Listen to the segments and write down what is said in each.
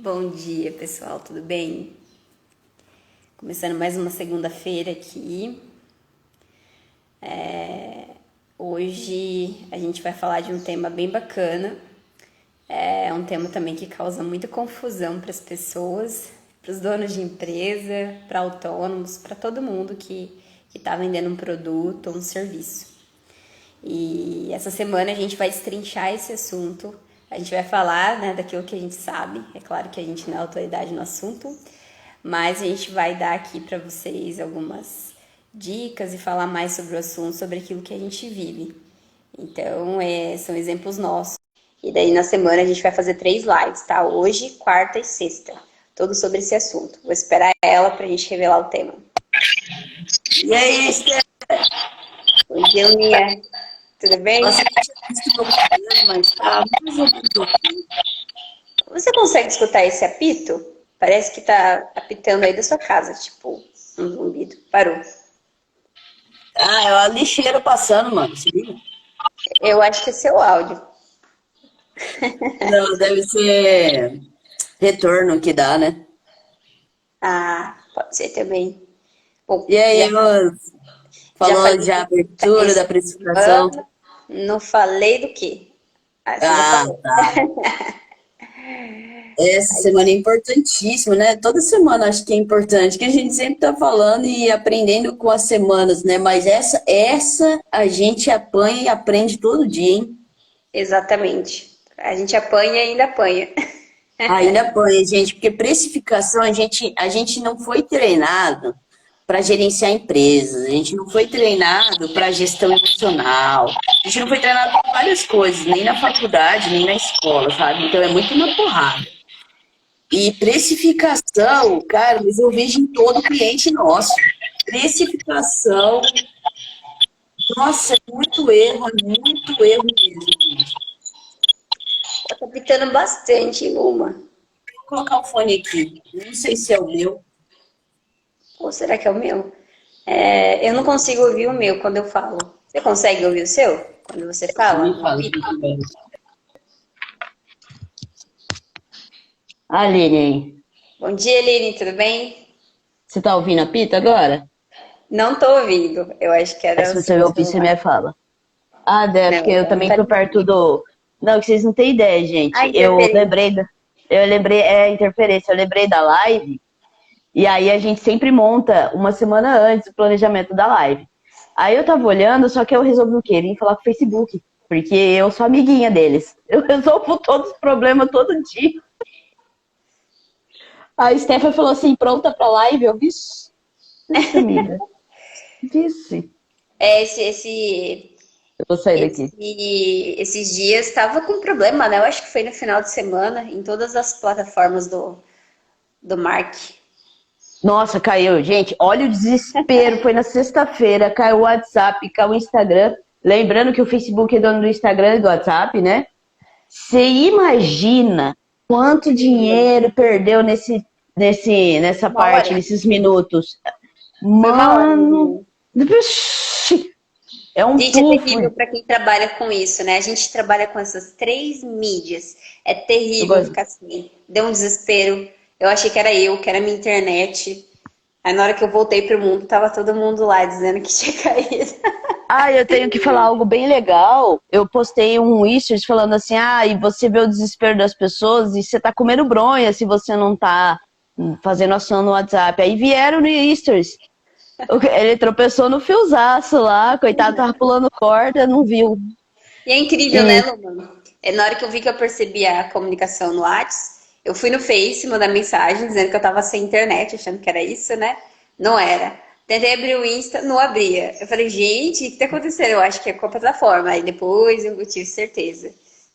Bom dia, pessoal, tudo bem? Começando mais uma segunda-feira aqui. Hoje a gente vai falar de um tema bem bacana. É um tema também que causa muita confusão para as pessoas, para os donos de empresa, para autônomos, para todo mundo que está vendendo um produto ou um serviço. E essa semana a gente vai destrinchar esse assunto. A gente vai falar, né, daquilo que a gente sabe. É claro que a gente não é autoridade no assunto, mas a gente vai dar aqui para vocês algumas dicas e falar mais sobre o assunto, sobre aquilo que a gente vive. Então, são exemplos nossos. E daí na semana a gente vai fazer 3 lives, tá? Hoje, quarta e sexta. Tudo sobre esse assunto. Vou esperar ela pra gente revelar o tema. E aí, Esther? Bom dia, Unia. Tudo bem? Nossa, mas tá muito aqui. Você consegue escutar esse apito? Parece que tá apitando aí da sua casa, tipo um zumbido. Parou. Ah, é o lixeiro passando, mano. Se liga. Eu acho que é seu áudio. Não, deve ser retorno que dá, né? Ah, pode ser também. Bom, E aí, já falou falei de abertura da essa precificação? semana. Não falei do quê? Ah, você já Ah, falou. tá. Essa semana é importantíssima, né? Toda semana acho que é importante, que a gente sempre tá falando e aprendendo com as semanas, né? Mas essa a gente apanha e aprende todo dia, hein? Exatamente. A gente apanha e ainda apanha. Ainda apanha, gente, porque precificação a gente não foi treinado para gerenciar empresas, a gente não foi treinado para gestão emocional, a gente não foi treinado para várias coisas, nem na faculdade, nem na escola, sabe? Então é muito uma porrada. E precificação, cara, mas eu vejo em todo cliente nosso. Precificação, nossa, é muito erro mesmo, gente. Tá pitando bastante, Luma. Vou colocar o fone aqui, não sei se é o meu. Ou será que é o meu? Eu não consigo ouvir o meu quando eu falo. Você consegue ouvir o seu? Quando você fala? Me fala aqui. Aline, Bom dia, Eline, tudo bem? você tá ouvindo a Pita agora? Não tô ouvindo. Eu acho que Aí era se o você seu ouvir, você celular. me fala. Ah, é Não, porque eu não também tá tô perto ninguém. do... Não, que vocês não têm ideia, Ah, gente. Eu interferência. lembrei da... Eu lembrei, interferência, eu lembrei da live, e aí a gente sempre monta uma semana antes o planejamento da live. Aí eu tava olhando, só que eu resolvi o quê? Vim falar com o Facebook, porque eu sou amiguinha deles. Eu resolvo todos os problemas todo dia. A Stephanie falou assim, pronta pra live? Eu, vixe, amiga. Disse. Esse Eu vou sair daqui. esses dias estava com problema, né? Eu acho que foi no final de semana, em todas as plataformas do Mark. Nossa, caiu. Gente, olha o desespero. Foi na sexta-feira, caiu o WhatsApp, caiu o Instagram. Lembrando que o Facebook é dono do Instagram e do WhatsApp, né? Você imagina quanto dinheiro perdeu nessa Uma parte, hora. nesses minutos. Foi uma hora, mais ou Mano, menos. é um Gente, é tufo. terrível para quem trabalha com isso, né? A gente trabalha com essas 3 mídias. É Eu terrível gosto. ficar assim. Deu um desespero. Eu achei que era eu, que era minha internet. Aí na hora que eu voltei pro mundo, tava todo mundo lá dizendo que tinha caído. Ah, eu tenho que falar algo bem legal. Eu postei um stories falando assim, e você vê o desespero das pessoas e você tá comendo bronha se você não tá fazendo ação no WhatsApp. Aí vieram no stories. Ele tropeçou no fiozaço lá, coitado, tava pulando corda, não viu. E é incrível, né, E, Luma? Na hora que eu vi que eu percebi a comunicação no Whats, eu fui no Face mandar mensagem dizendo que eu tava sem internet, achando que era isso, né? Não era. Tentei abrir o Insta, não abria. Eu falei, gente, o que tá acontecendo? Eu acho que é com a plataforma. Aí depois eu tive certeza.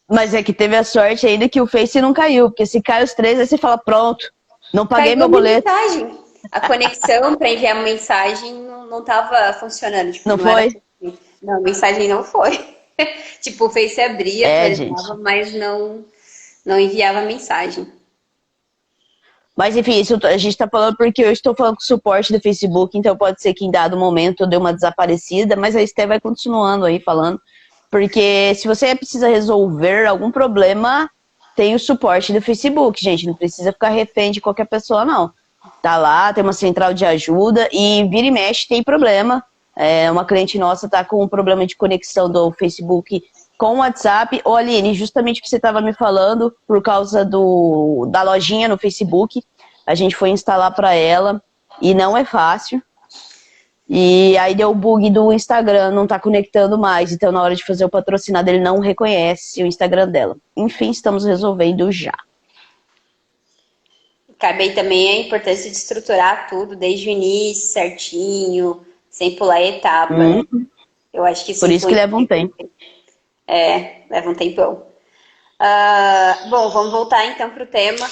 mas é que teve a sorte ainda que o Face não caiu, porque se cai os três, aí você fala, pronto, não paguei Caiu a meu minha boleto. mensagem. A conexão para enviar mensagem não tava funcionando. Tipo, Não não era. foi? Não, a mensagem não foi. Tipo, o Face abria, É, atualizava, gente. mas não enviava mensagem. Mas enfim, isso a gente tá falando porque eu estou falando com o suporte do Facebook, então pode ser que em dado momento eu dê uma desaparecida, mas a Esté vai continuando aí falando. Porque se você precisa resolver algum problema, tem o suporte do Facebook, gente. Não precisa ficar refém de qualquer pessoa, não. Tá lá, tem uma central de ajuda e vira e mexe tem problema. Uma cliente nossa tá com um problema de conexão do Facebook com o WhatsApp. Ô, Aline, justamente o que você estava me falando, por causa da lojinha no Facebook, a gente foi instalar para ela e não é fácil. E aí deu o bug do Instagram, não tá conectando mais. Então, na hora de fazer o patrocinado, ele não reconhece o Instagram dela. Enfim, estamos resolvendo já. Cabe aí também a importância de estruturar tudo desde o início, certinho, sem pular etapa. Eu acho que isso por isso que leva um tempo. Leva um tempão. Bom, vamos voltar então para o tema.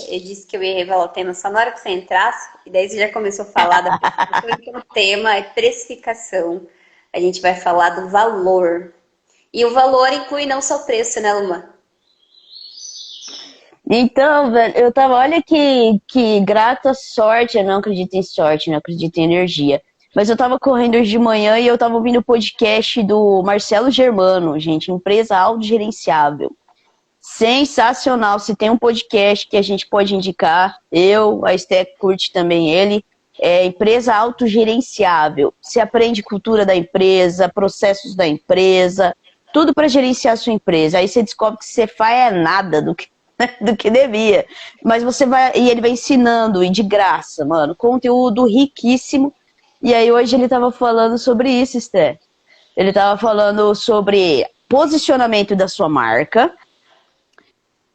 Eu disse que eu ia revelar o tema só na hora que você entrasse, e daí você já começou a falar da precificação, que o tema é precificação. A gente vai falar do valor. E o valor inclui não só o preço, né, Luma? Então, velho, eu tava, olha que grata sorte, eu não acredito em sorte, não acredito em energia. Mas eu tava correndo hoje de manhã e eu tava ouvindo o podcast do Marcelo Germano, gente, empresa autogerenciável. Sensacional, se tem um podcast que a gente pode indicar, a Esté curte também ele, empresa autogerenciável. Você aprende cultura da empresa, processos da empresa, tudo para gerenciar a sua empresa. Aí você descobre que você faz nada do que devia. Mas e ele vai ensinando, e de graça, mano, conteúdo riquíssimo. E aí hoje ele tava falando sobre isso, Esté. Ele tava falando sobre posicionamento da sua marca,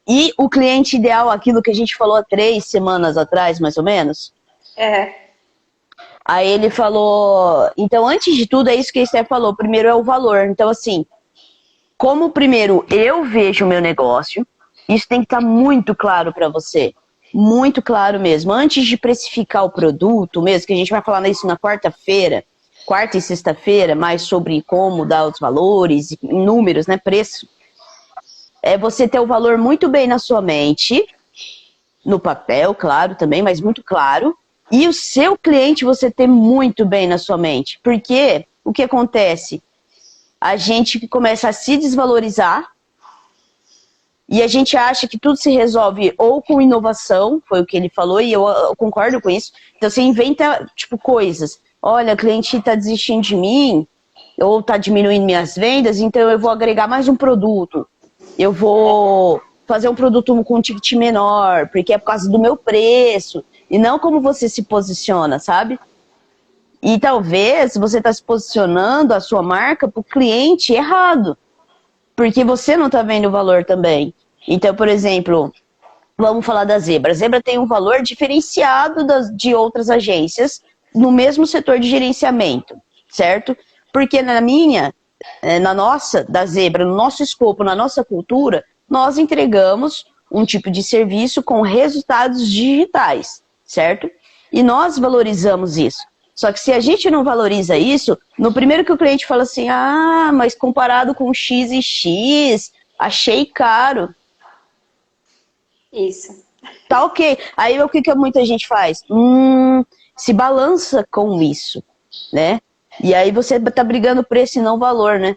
e o cliente ideal, aquilo que a gente falou há 3 semanas atrás, mais ou menos. Aí ele falou... Então, antes de tudo, é isso que a Esther falou. Primeiro é o valor. Então, assim, como primeiro eu vejo o meu negócio, isso tem que estar muito claro para você. Muito claro mesmo. Antes de precificar o produto mesmo, que a gente vai falar isso na quarta-feira, quarta e sexta-feira, mais sobre como dar os valores, números, né, preço. É você ter o valor muito bem na sua mente, no papel, claro, também, mas muito claro. E o seu cliente você ter muito bem na sua mente. Porque o que acontece? A gente começa a se desvalorizar e a gente acha que tudo se resolve ou com inovação, foi o que ele falou, e eu concordo com isso. Então você inventa, tipo, coisas. Olha, o cliente está desistindo de mim, ou está diminuindo minhas vendas, então eu vou agregar mais um produto. Eu vou fazer um produto com um ticket menor, porque é por causa do meu preço. E não como você se posiciona, sabe? E talvez você está se posicionando a sua marca para o cliente errado. Porque você não está vendo o valor também. Então, por exemplo, vamos falar da Zebra. A Zebra tem um valor diferenciado de outras agências no mesmo setor de gerenciamento, certo? Porque na nossa, da Zebra, no nosso escopo, na nossa cultura, nós entregamos um tipo de serviço com resultados digitais, certo? E nós valorizamos isso. Só que se a gente não valoriza isso, no primeiro que o cliente fala assim, mas comparado com X e X, achei caro. Isso. Tá ok. Aí o que muita gente faz? Se balança com isso, né? E aí você tá brigando preço e não valor, né?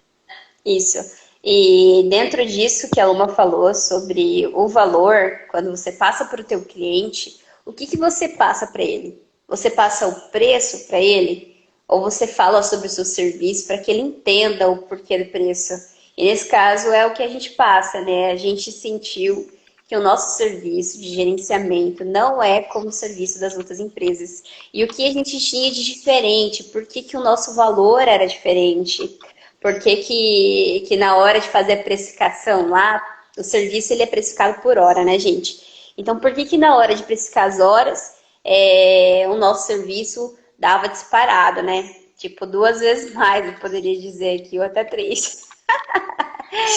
Isso. E dentro disso que a Luma falou sobre o valor, quando você passa para o teu cliente, o que você passa para ele? Você passa o preço para ele? Ou você fala sobre o seu serviço para que ele entenda o porquê do preço? E nesse caso é o que a gente passa, né? A gente sentiu que o nosso serviço de gerenciamento não é como o serviço das outras empresas. E o que a gente tinha de diferente? Por que o nosso valor era diferente? Por que na hora de fazer a precificação lá, o serviço ele é precificado por hora, né, gente? Então, por que na hora de precificar as horas, o nosso serviço dava disparado, né? Tipo, 2 vezes mais, eu poderia dizer aqui, ou até 3.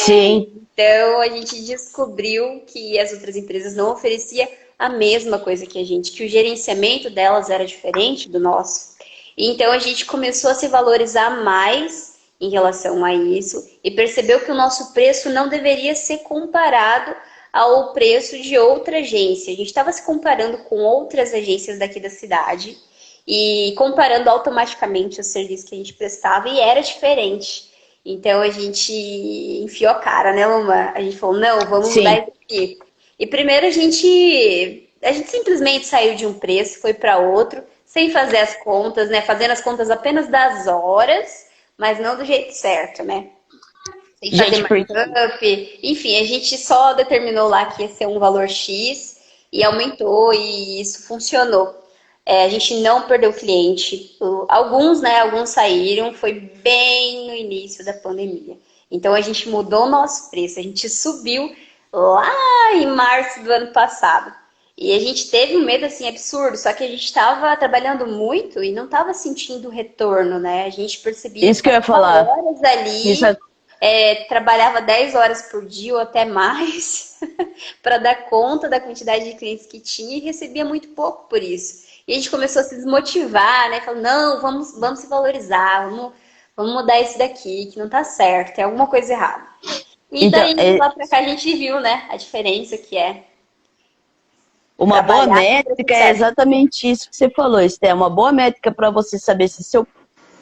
Sim. Então, a gente descobriu que as outras empresas não ofereciam a mesma coisa que a gente, que o gerenciamento delas era diferente do nosso. Então, a gente começou a se valorizar mais em relação a isso e percebeu que o nosso preço não deveria ser comparado ao preço de outra agência. A gente estava se comparando com outras agências daqui da cidade e comparando automaticamente o serviço que a gente prestava e era diferente. Então a gente enfiou a cara, né, Luma? A gente falou, não, vamos mudar Sim. isso aqui. E primeiro a gente simplesmente saiu de um preço, foi para outro, sem fazer as contas, né? Fazendo as contas apenas das horas, mas não do jeito certo, né? Sem fazer Gente, markup. Enfim, a gente só determinou lá que ia ser um valor X e aumentou e isso funcionou. A gente não perdeu cliente. Alguns, né? Alguns saíram, foi bem no início da pandemia. Então a gente mudou o nosso preço, a gente subiu lá em março do ano passado. E a gente teve um medo assim absurdo, só que a gente estava trabalhando muito e não estava sentindo o retorno, né? A gente percebia isso que que eu ia passava falar. horas Isso ali, trabalhava 10 horas por dia ou até mais para dar conta da quantidade de clientes que tinha e recebia muito pouco por isso. E a gente começou a se desmotivar, né? Falando, não, vamos se valorizar, vamos mudar isso daqui, que não tá certo, tem alguma coisa errada. E então, daí, lá pra cá, a gente viu, né, a diferença que é uma boa trabalhar com o preço métrica é certo. exatamente isso que você falou, Esté. Uma boa métrica para você saber se seu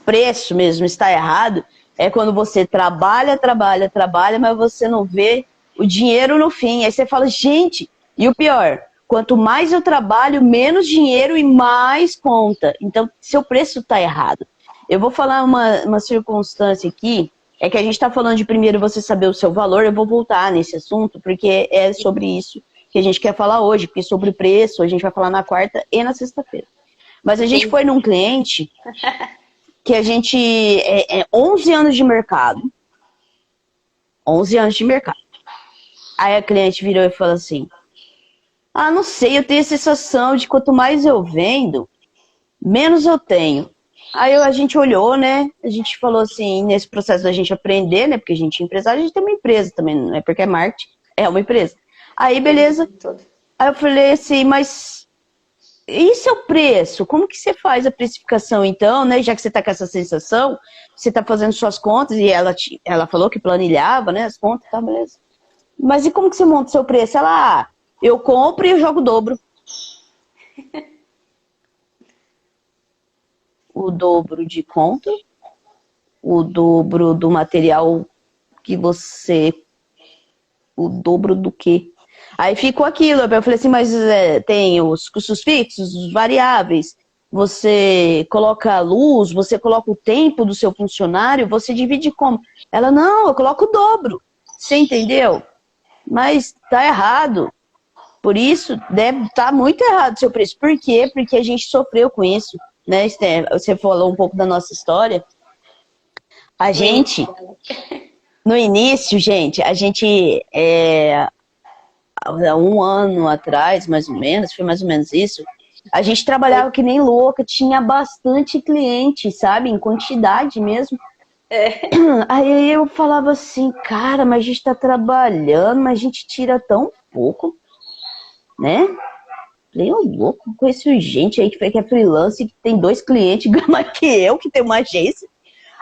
preço mesmo está errado é quando você trabalha, trabalha, trabalha, mas você não vê o dinheiro no fim. Aí você fala, gente, e o pior, quanto mais eu trabalho, menos dinheiro e mais conta. Então, seu preço está errado. Eu vou falar uma circunstância aqui, é que a gente está falando de primeiro você saber o seu valor, eu vou voltar nesse assunto, porque é sobre isso que a gente quer falar hoje, porque sobre preço a gente vai falar na quarta e na sexta-feira. Mas a gente Entendi. foi num cliente que a gente 11 anos de mercado. 11 anos de mercado. Aí a cliente virou e falou assim, ah, não sei, eu tenho a sensação de quanto mais eu vendo, menos eu tenho. Aí a gente olhou, né? A gente falou assim, nesse processo da gente aprender, né? Porque a gente é empresário, a gente tem uma empresa também, não é porque é marketing, é uma empresa. Aí, beleza. Aí eu falei assim, mas e seu preço? Como que você faz a precificação então, né? Já que você tá com essa sensação, você tá fazendo suas contas e ela falou que planilhava, né? As contas, tá, beleza. Mas e como que você monta o seu preço? Ela, eu compro e eu jogo o dobro. O dobro de conta, o dobro do material que você... O dobro do quê? Aí ficou aquilo, eu falei assim, mas tem os custos fixos, os variáveis, você coloca a luz, você coloca o tempo do seu funcionário, você divide como? Ela, não, eu coloco o dobro. Você entendeu? Mas tá errado. Por isso, deve estar muito errado o seu preço. Por quê? Porque a gente sofreu com isso, né, Esther? Você falou um pouco da nossa história. A gente, no início, gente, a gente, há um ano atrás, mais ou menos, foi mais ou menos isso, a gente trabalhava que nem louca, tinha bastante cliente, sabe, em quantidade mesmo. Aí eu falava assim, cara, mas a gente tá trabalhando, mas a gente tira tão pouco, né? Falei, ô louco, conheço gente aí que é freelance, que tem 2 clientes, ganha mais que eu, que tem uma agência.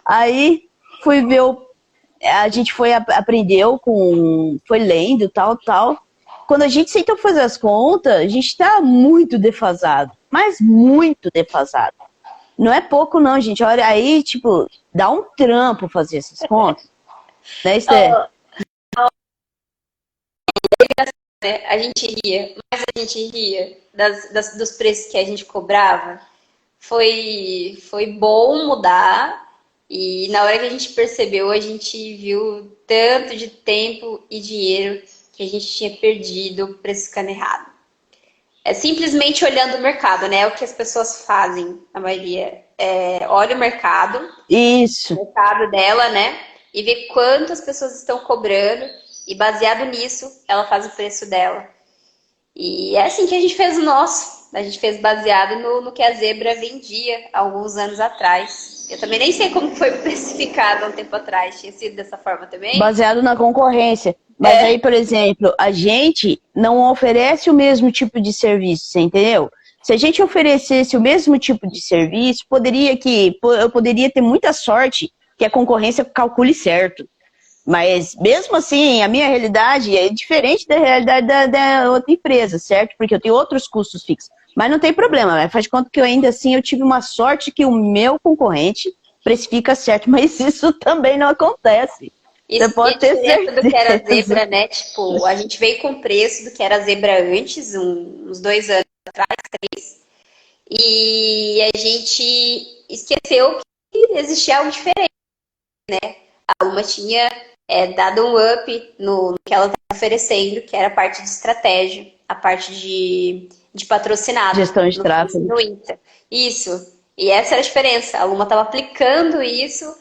Aí fui ver, a gente aprendeu foi lendo, tal. Quando a gente sentou fazer as contas, a gente tá muito defasado, mas muito defasado. Não é pouco não, gente. Olha, aí, tipo, dá um trampo fazer essas contas. Né, Esther? A gente ria, mas a gente ria dos preços que a gente cobrava. Foi bom mudar e na hora que a gente percebeu, a gente viu tanto de tempo e dinheiro que a gente tinha perdido precificando errado. É simplesmente olhando o mercado, né? É o que as pessoas fazem, a maioria. Olha o mercado Isso. dela, né? E vê quantas pessoas estão cobrando e baseado nisso, ela faz o preço dela. E é assim que a gente fez o nosso. A gente fez baseado no que a Zebra vendia há alguns anos atrás. Eu também nem sei como foi precificado há um tempo atrás. Tinha sido dessa forma também? Baseado na concorrência. Mas aí, por exemplo, a gente não oferece o mesmo tipo de serviço, você entendeu? Se a gente oferecesse o mesmo tipo de serviço, eu poderia ter muita sorte que a concorrência calcule certo. Mas, mesmo assim, a minha realidade é diferente da realidade da outra empresa, certo? Porque eu tenho outros custos fixos. Mas não tem problema, faz de conta que eu ainda assim eu tive uma sorte que o meu concorrente precifica certo, mas isso também não acontece. Você pode ter certeza. Do que era Zebra, né? Tipo, a gente veio com o preço do que era Zebra antes, uns 2 anos atrás, 3, e a gente esqueceu que existia algo diferente. A Alma tinha dado um up no que ela estava oferecendo, que era a parte de estratégia, a parte de patrocinado. Gestão de tráfego. No Insta. Isso. E essa era a diferença. A Luma estava aplicando isso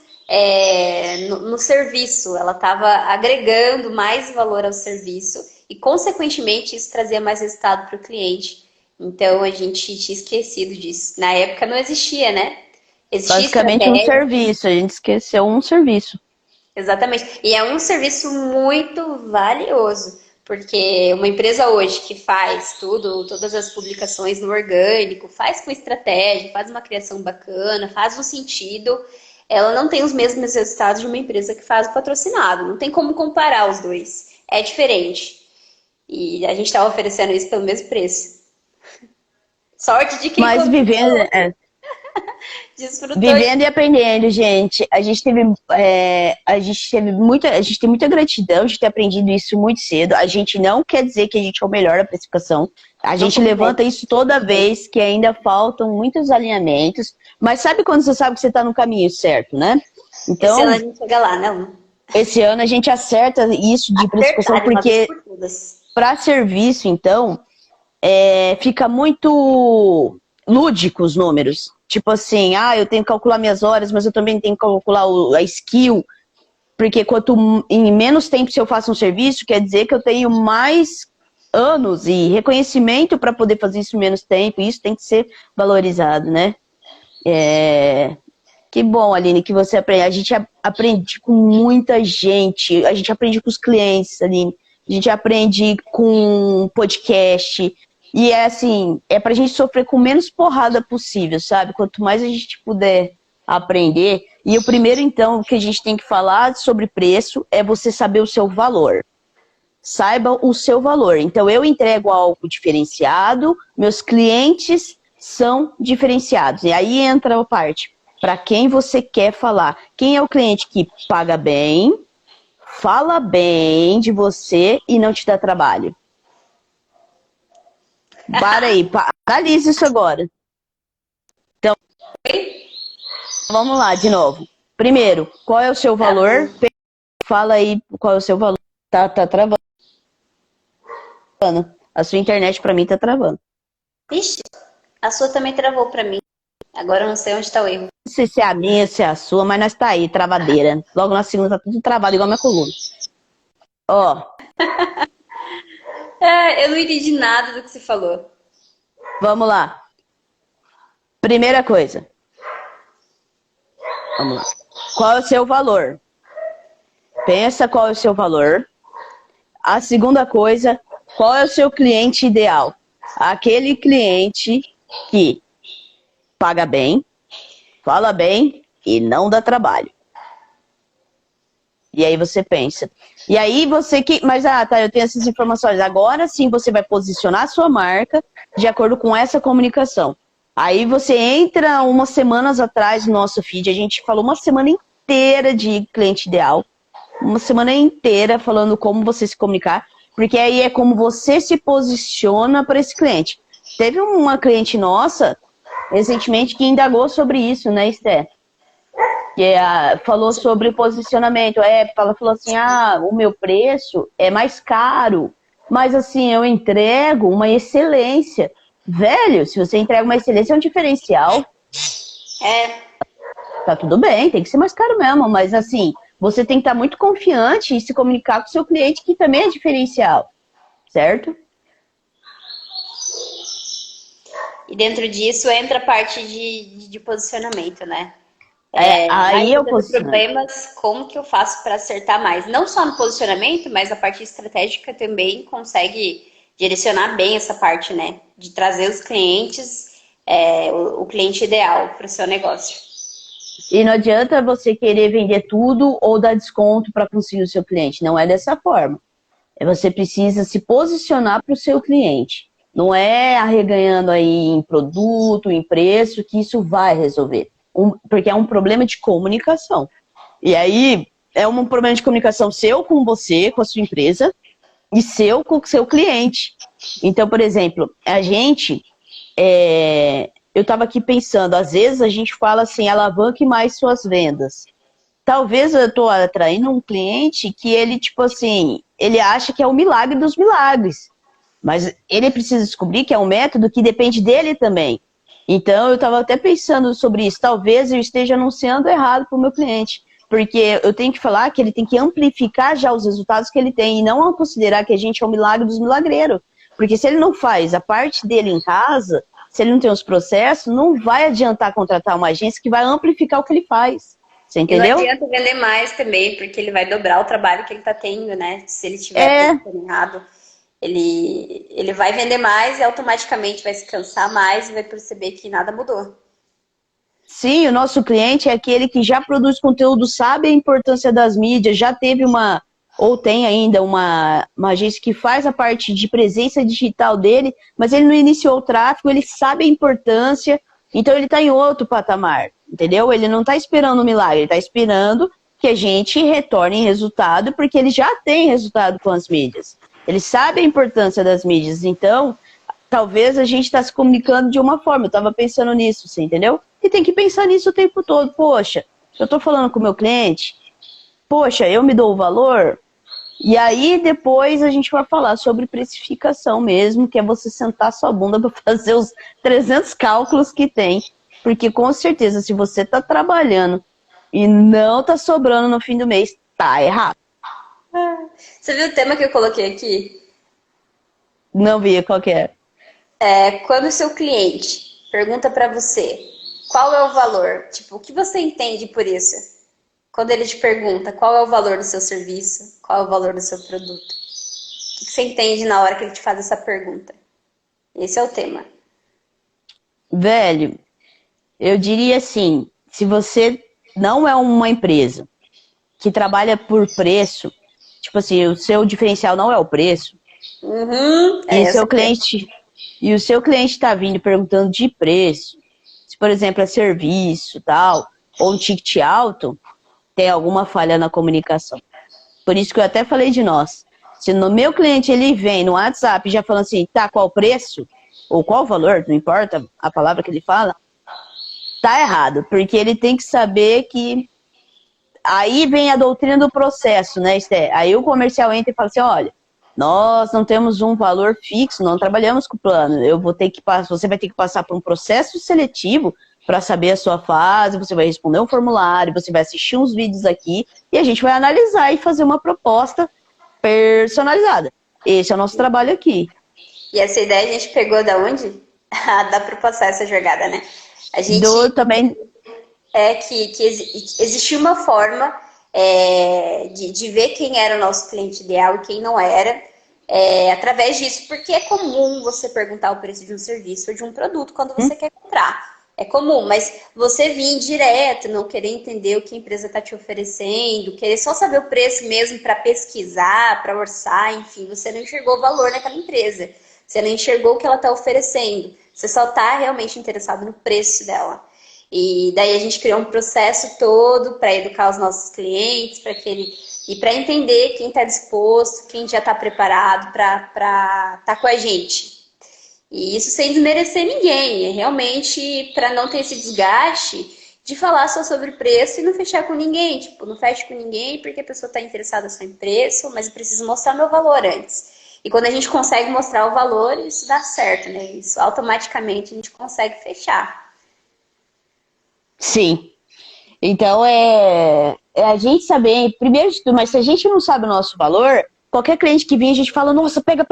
no serviço. Ela estava agregando mais valor ao serviço e, consequentemente, isso trazia mais resultado para o cliente. Então, a gente tinha esquecido disso. Na época não existia, né? Existia basicamente um serviço. A gente esqueceu um serviço. Exatamente. E é um serviço muito valioso, porque uma empresa hoje que faz todas as publicações no orgânico, faz com estratégia, faz uma criação bacana, faz um sentido, ela não tem os mesmos resultados de uma empresa que faz o patrocinado. Não tem como comparar os dois. É diferente. E a gente estava oferecendo isso pelo mesmo preço. Sorte de quem Mas vivendo... desfrutou. Vivendo e aprendendo, gente. A gente tem muita gratidão de ter aprendido isso muito cedo. A gente não quer dizer que a gente é o melhor da precificação. A gente levanta isso toda vez, que ainda faltam muitos alinhamentos. Mas sabe quando você sabe que você está no caminho certo, né? Então, esse ano a gente chega lá, né? Esse ano a gente acerta isso de precificação, porque para serviço, então, fica muito lúdico os números. Tipo assim, eu tenho que calcular minhas horas, mas eu também tenho que calcular a skill, porque em menos tempo se eu faço um serviço, quer dizer que eu tenho mais anos e reconhecimento para poder fazer isso em menos tempo, e isso tem que ser valorizado, né? Que bom, Aline, que você aprende. A gente aprende com muita gente, a gente aprende com os clientes, Aline, a gente aprende com podcast. E é pra gente sofrer com menos porrada possível, sabe? Quanto mais a gente puder aprender. E o primeiro, então, que a gente tem que falar sobre preço é você saber o seu valor. Saiba o seu valor. Então, eu entrego algo diferenciado, meus clientes são diferenciados. E aí entra a parte, para quem você quer falar. Quem é o cliente que paga bem, fala bem de você e não te dá trabalho? Para aí, analise isso agora. Então, vamos lá, de novo. Primeiro, qual é o seu valor? Fala aí qual é o seu valor. Tá travando. A sua internet pra mim tá travando. Ixi, a sua também travou pra mim. Agora eu não sei onde tá o erro. Não sei se é a minha, se é a sua, mas nós tá aí, travadeira. Logo na segunda tá tudo travado, igual a minha coluna. Ó. Eu não entendi nada do que você falou. Vamos lá. Primeira coisa. Vamos lá. Qual é o seu valor? Pensa qual é o seu valor. A segunda coisa, qual é o seu cliente ideal? Aquele cliente que paga bem, fala bem e não dá trabalho. E aí você pensa. E aí mas eu tenho essas informações. Agora sim você vai posicionar a sua marca de acordo com essa comunicação. Aí você entra umas semanas atrás no nosso feed, a gente falou uma semana inteira de cliente ideal. Uma semana inteira falando como você se comunicar, porque aí é como você se posiciona para esse cliente. Teve uma cliente nossa, recentemente, que indagou sobre isso, né, Esté? Que falou sobre posicionamento. Ela falou assim, o meu preço é mais caro, mas assim, eu entrego uma excelência. Velho, se você entrega uma excelência, é um diferencial. Tá tudo bem, tem que ser mais caro mesmo, mas assim, você tem que estar muito confiante e se comunicar com o seu cliente, que também é diferencial, certo? E dentro disso entra a parte de posicionamento, né? Aí eu posiciono. Problemas, como que eu faço para acertar mais? Não só no posicionamento, mas a parte estratégica também consegue direcionar bem essa parte, né? De trazer os clientes, o cliente ideal para o seu negócio. E não adianta você querer vender tudo ou dar desconto para conseguir o seu cliente. Não é dessa forma. Você precisa se posicionar para o seu cliente. Não é arreganhando aí em produto, em preço, que isso vai resolver. porque é um problema de comunicação. E aí, é um problema de comunicação seu com você, com a sua empresa, e seu com o seu cliente. Então, por exemplo, a gente... eu estava aqui pensando, às vezes a gente fala assim, alavanque mais suas vendas. Talvez eu estou atraindo um cliente que ele, tipo assim, ele acha que é o milagre dos milagres. Mas ele precisa descobrir que é um método que depende dele também. Então, eu estava até pensando sobre isso. Talvez eu esteja anunciando errado para o meu cliente. Porque eu tenho que falar que ele tem que amplificar já os resultados que ele tem. E não considerar que a gente é o milagre dos milagreiros. Porque se ele não faz a parte dele em casa, se ele não tem os processos, não vai adiantar contratar uma agência que vai amplificar o que ele faz. Você entendeu? E não adianta vender mais também, porque ele vai dobrar o trabalho que ele está tendo, né? Se ele tiver errado, ele vai vender mais e automaticamente vai se cansar mais e vai perceber que nada mudou. Sim, o nosso cliente é aquele que já produz conteúdo, sabe a importância das mídias, já teve ou tem ainda uma agência que faz a parte de presença digital dele, mas ele não iniciou o tráfego, ele sabe a importância, então ele está em outro patamar, entendeu? Ele não está esperando um milagre, ele está esperando que a gente retorne em resultado, porque ele já tem resultado com as mídias. Ele sabe a importância das mídias, então talvez a gente está se comunicando de uma forma, eu estava pensando nisso, você entendeu? E tem que pensar nisso o tempo todo, poxa, eu estou falando com o meu cliente, poxa, eu me dou o valor, e aí depois a gente vai falar sobre precificação mesmo, que é você sentar sua bunda para fazer os 300 cálculos que tem, porque com certeza se você está trabalhando e não está sobrando no fim do mês, tá errado. Você viu o tema que eu coloquei aqui? Não vi, qual que é? Quando o seu cliente pergunta para você qual é o valor, tipo, o que você entende por isso? Quando ele te pergunta qual é o valor do seu serviço, qual é o valor do seu produto, o que você entende na hora que ele te faz essa pergunta? Esse é o tema. Velho, eu diria assim, se você não é uma empresa que trabalha por preço, tipo assim, o seu diferencial não é o preço, e o seu cliente está vindo perguntando de preço, se por exemplo é serviço tal, ou um ticket alto, tem alguma falha na comunicação. Por isso que eu até falei de nós. Se no meu cliente ele vem no WhatsApp já falando assim, tá, qual o preço? Ou qual o valor, não importa a palavra que ele fala, tá errado, porque ele tem que saber que aí vem a doutrina do processo, né, Esté? Aí o comercial entra e fala assim, olha, nós não temos um valor fixo, não trabalhamos com plano. Você vai ter que passar por um processo seletivo para saber a sua fase, você vai responder um formulário, você vai assistir uns vídeos aqui e a gente vai analisar e fazer uma proposta personalizada. Esse é o nosso trabalho aqui. E essa ideia a gente pegou da onde? Dá para passar essa jogada, né? A gente também que existia uma forma de ver quem era o nosso cliente ideal e quem não era, através disso, porque é comum você perguntar o preço de um serviço ou de um produto quando você quer comprar. É comum, mas você vir direto, não querer entender o que a empresa está te oferecendo, querer só saber o preço mesmo para pesquisar, para orçar, enfim, você não enxergou o valor naquela empresa. Você não enxergou o que ela está oferecendo. Você só está realmente interessado no preço dela. E daí a gente criou um processo todo para educar os nossos clientes, e para entender quem está disposto, quem já está preparado para estar com a gente. E isso sem desmerecer ninguém, é realmente para não ter esse desgaste de falar só sobre preço e não fechar com ninguém. Tipo, não feche com ninguém porque a pessoa está interessada só em preço, mas eu preciso mostrar meu valor antes. E quando a gente consegue mostrar o valor, isso dá certo, né? Isso automaticamente a gente consegue fechar. Sim. Então é a gente saber, primeiro de tudo, mas se a gente não sabe o nosso valor, qualquer cliente que vem a gente fala, nossa, pega.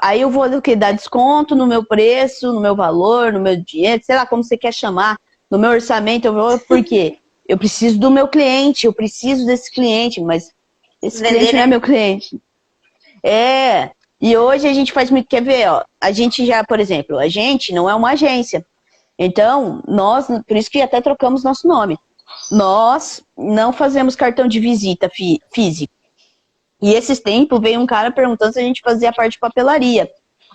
Aí eu vou o quê? Dar desconto no meu preço, no meu valor, no meu dinheiro, sei lá como você quer chamar, no meu orçamento, eu vou, por quê? Eu preciso do meu cliente, eu preciso desse cliente, mas esse cliente não é meu cliente. E hoje a gente faz muito, quer ver, ó, a gente já, por exemplo, a gente não é uma agência. Então, nós, por isso que até trocamos nosso nome. Nós não fazemos cartão de visita físico. E esses tempos veio um cara perguntando se a gente fazia a parte de papelaria.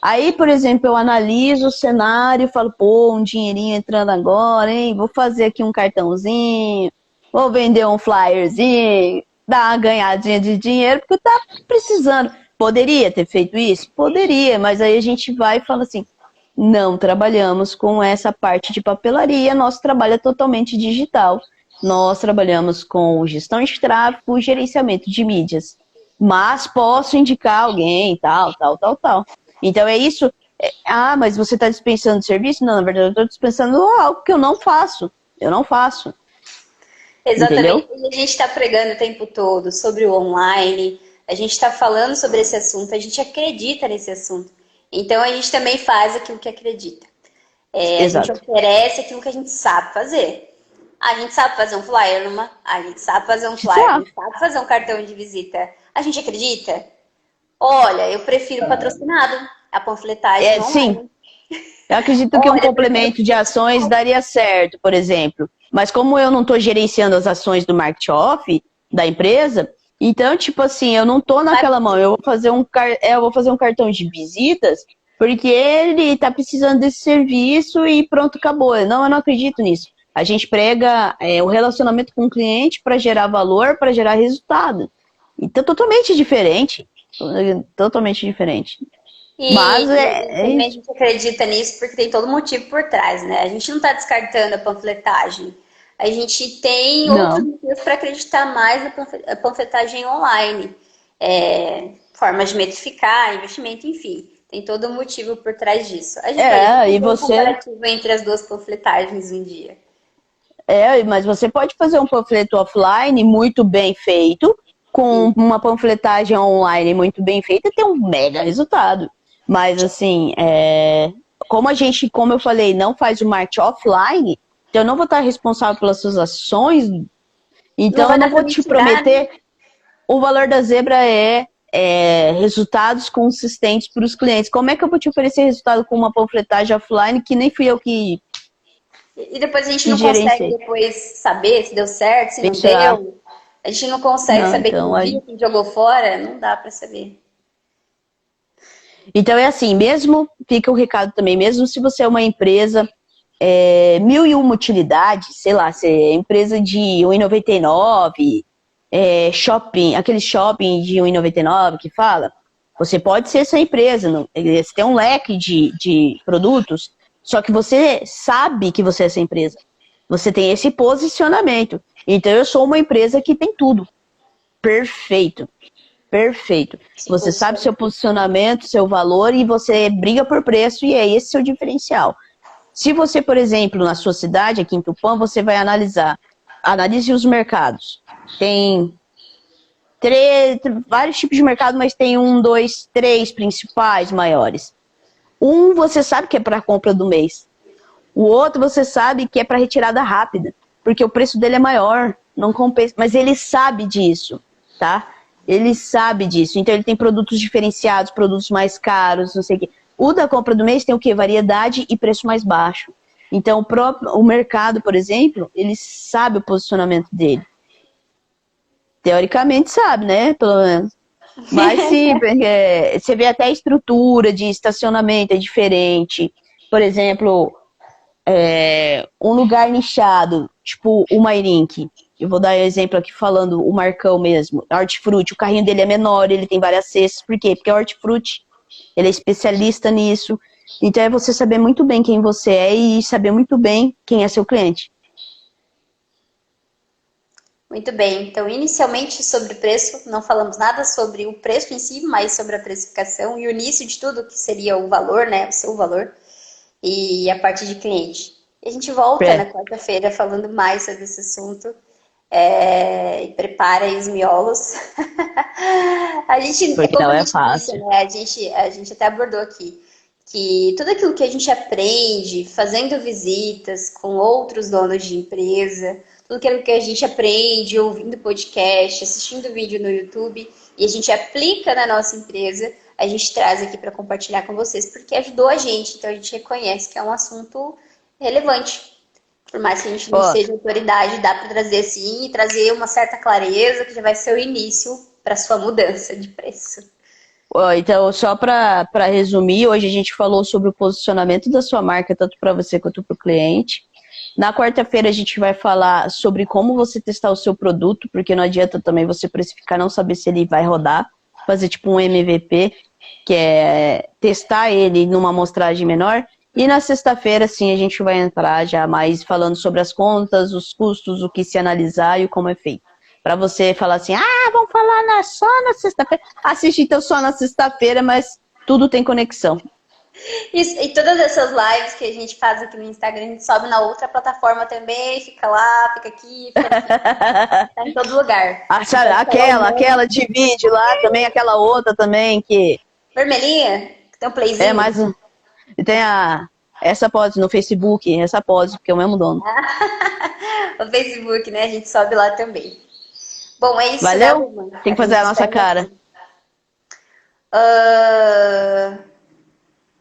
Aí, por exemplo, eu analiso o cenário, falo, pô, um dinheirinho entrando agora, hein? Vou fazer aqui um cartãozinho, vou vender um flyerzinho, dar uma ganhadinha de dinheiro, porque eu tava precisando. Poderia ter feito isso? Poderia, mas aí a gente vai e fala assim, não trabalhamos com essa parte de papelaria, nosso trabalho é totalmente digital. Nós trabalhamos com gestão de tráfego, gerenciamento de mídias. Mas posso indicar alguém, tal, tal, tal, tal. Então é isso. Mas você está dispensando serviço? Não, na verdade eu estou dispensando algo que eu não faço. Eu não faço. Exatamente. Entendeu? E a gente está pregando o tempo todo sobre o online, a gente está falando sobre esse assunto, a gente acredita nesse assunto. Então a gente também faz aquilo que acredita. A gente Exato. oferece aquilo que a gente sabe fazer. A gente sabe fazer um flyer a gente sabe fazer um flyer, a Tá. gente sabe fazer um cartão de visita. A gente acredita? Olha, eu prefiro patrocinado, a panfletagem Sim. online. Eu acredito que um Olha, complemento de ações daria certo, por exemplo. Mas como eu não estou gerenciando as ações do market off da empresa, então, tipo assim, eu não estou naquela mão. Eu vou fazer um cartão de visitas porque ele está precisando desse serviço e pronto, acabou. Não, eu não acredito nisso. A gente prega o relacionamento com o cliente para gerar valor, para gerar resultado. Então, totalmente diferente. Totalmente diferente. Mas também a isso. gente acredita nisso porque tem todo motivo por trás, né? A gente não está descartando a panfletagem. A gente tem outros Não. motivos para acreditar mais na panfletagem online. Formas de metrificar, investimento, enfim. Tem todo um motivo por trás disso. A gente pode E fazer um você. comparativo entre as duas panfletagens um dia. Mas você pode fazer um panfleto offline muito bem feito, com Sim. uma panfletagem online muito bem feita, e ter um mega resultado. Mas assim, como eu falei, não faz o marketing offline, então eu não vou estar responsável pelas suas ações, Não então vai eu não dar para vou te mensurar, né? prometer. O valor da Zebra é resultados consistentes para os clientes. Como é que eu vou te oferecer resultado com uma panfletagem offline que nem fui eu que E depois a gente que não consegue gerenciei? depois saber se deu certo, se não Mensurar. deu. A gente não consegue Não, saber então, quem viu, quem jogou fora. Não dá para saber. Então é assim, mesmo, fica o recado também, mesmo se você é uma empresa 1001 utilidades, sei lá, você é empresa de 1,99, shopping, aquele shopping de 1,99 que fala, você pode ser essa empresa, você tem um leque de produtos, só que você sabe que você é essa empresa. Você tem esse posicionamento. Então eu sou uma empresa que tem tudo. Perfeito. Perfeito. Se Você sabe seu posiciona. posicionamento, seu valor e você briga por preço e é esse seu diferencial. Se você, por exemplo, na sua cidade, aqui em Tupã, você vai analise os mercados. Tem vários tipos de mercado, mas tem 1, 2, 3 principais maiores. Um você sabe que é para compra do mês. O outro você sabe que é para retirada rápida, porque o preço dele é maior, não compensa. Mas ele sabe disso, tá? Ele sabe disso. Então ele tem produtos diferenciados, produtos mais caros, não sei o quê. O da compra do mês tem o quê? Variedade e preço mais baixo. Então o mercado, por exemplo, ele sabe o posicionamento dele. Teoricamente sabe, né? Pelo menos. Mas sim, porque você vê até a estrutura de estacionamento é diferente. Por exemplo, um lugar nichado, tipo o Mairink. Eu vou dar um exemplo aqui falando o Marcão mesmo. Hortifruti, o carrinho dele é menor, ele tem várias cestas. Por quê? Porque é hortifruti. Ele é especialista nisso. Então é você saber muito bem quem você é e saber muito bem quem é seu cliente. Muito bem. Então, inicialmente sobre preço, não falamos nada sobre o preço em si, mas sobre a precificação e o início de tudo, que seria o valor, né? O seu valor e a parte de cliente. E a gente volta na quarta-feira falando mais sobre esse assunto. E prepara aí os miolos. A gente, Porque como não a é gente disse, fácil. né? A gente até abordou aqui que tudo aquilo que a gente aprende fazendo visitas com outros donos de empresa, tudo aquilo que a gente aprende ouvindo podcast, assistindo vídeo no YouTube e a gente aplica na nossa empresa, a gente traz aqui para compartilhar com vocês, porque ajudou a gente, então a gente reconhece que é um assunto relevante. Por mais que a gente não seja autoridade, dá para trazer sim e trazer uma certa clareza que já vai ser o início para sua mudança de preço. Ó, então, só para resumir, hoje a gente falou sobre o posicionamento da sua marca, tanto para você quanto para o cliente. Na quarta-feira a gente vai falar sobre como você testar o seu produto, porque não adianta também você precificar, não saber se ele vai rodar, fazer tipo um MVP, que é testar ele numa amostragem menor. E na sexta-feira, sim, a gente vai entrar já mais falando sobre as contas, os custos, o que se analisar e como é feito. Para você falar assim, vamos falar só na sexta-feira. Assiste então só na sexta-feira, mas tudo tem conexão. Isso, e todas essas lives que a gente faz aqui no Instagram, a gente sobe na outra plataforma também, fica lá, fica aqui, fica aqui, tá em todo lugar. Aquela de vídeo lá também, aquela outra também que Vermelhinha, que tem um playzinho. é mais um. E tem essa pode no Facebook, essa pode, porque é o mesmo dono. O Facebook, né? A gente sobe lá também. Bom, é isso, Valeu? né, Luana? Tem que fazer a nossa cara.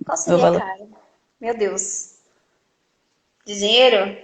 Qual seria a cara? Meu Deus. De dinheiro?